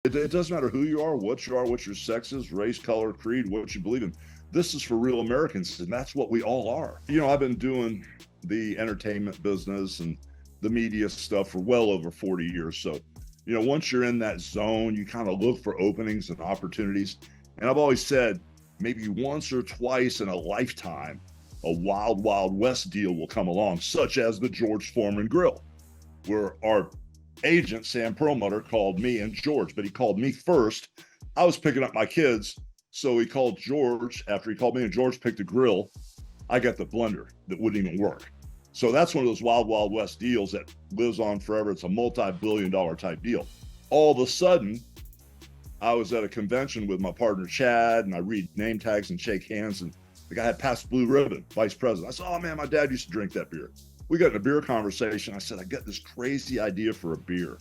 It doesn't matter who you are, what your sex is, race, color, creed, what you believe in. This is for real Americans, and that's what we all are. I've been doing the entertainment business and the media stuff for well over 40 years. So, once you're in that zone, you kind of look for openings and opportunities. And I've always said maybe once or twice in a lifetime, a wild, wild west deal will come along, such as the George Foreman Grill, where our agent, Sam Perlmutter, called me and George, but he called me first. I was picking up my kids, so he called George. After he called me and George picked the grill, I got the blender that wouldn't even work. So that's one of those wild, wild west deals that lives on forever. It's a multi-billion-dollar type deal. All of a sudden, I was at a convention with my partner, Chad, and I read name tags and shake hands, and the guy had passed blue ribbon, vice president. I said, oh man, my dad used to drink that beer. We got in a beer conversation. I said, I got this crazy idea for a beer.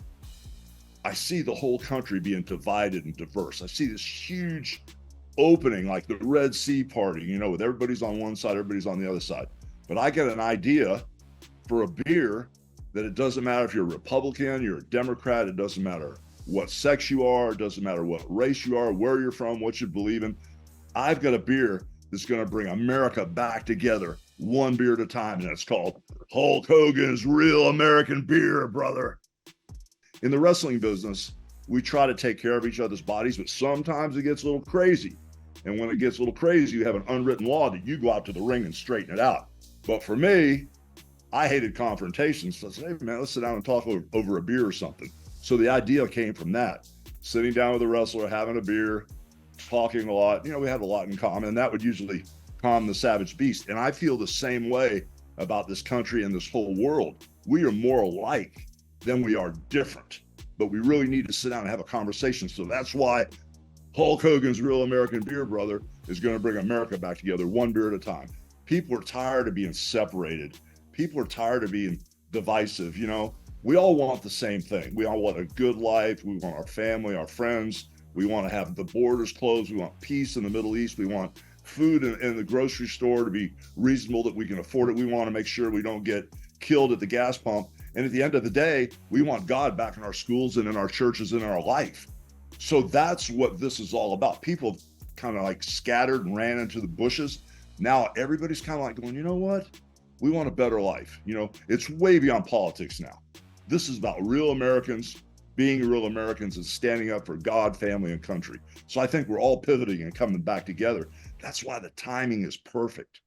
I see the whole country being divided and diverse. I see this huge opening like the Red Sea party, with everybody's on one side, everybody's on the other side. But I get an idea for a beer that it doesn't matter if you're a Republican, you're a Democrat, it doesn't matter what sex you are, it doesn't matter what race you are, where you're from, what you believe in. I've got a beer that's going to bring America back together, one beer at a time, and it's called Hulk Hogan's Real American Beer, brother. In the wrestling business, we try to take care of each other's bodies, but sometimes it gets a little crazy. And when it gets a little crazy, you have an unwritten law that you go out to the ring and straighten it out. But for me, I hated confrontations. So I said, hey, man, let's sit down and talk over a beer or something. So the idea came from that. Sitting down with a wrestler, having a beer, talking a lot. We had a lot in common, and that would usually calm the savage beast. And I feel the same way about this country and this whole world. We are more alike than we are different. But we really need to sit down and have a conversation. So that's why Hulk Hogan's Real American Beer, brother, is going to bring America back together, one beer at a time. People are tired of being separated. People are tired of being divisive. We all want the same thing. We all want a good life. We want our family, our friends. We want to have the borders closed. We want peace in the Middle East. We want food in the grocery store to be reasonable, that we can afford it. We want to make sure we don't get killed at the gas pump. And at the end of the day, we want God back in our schools and in our churches and in our life. So that's what this is all about. People kind of like scattered and ran into the bushes. Now everybody's kind of like going, you know what? We want a better life. It's way beyond politics now. This is about real Americans being real Americans and standing up for God, family, and country. So I think we're all pivoting and coming back together. That's why the timing is perfect.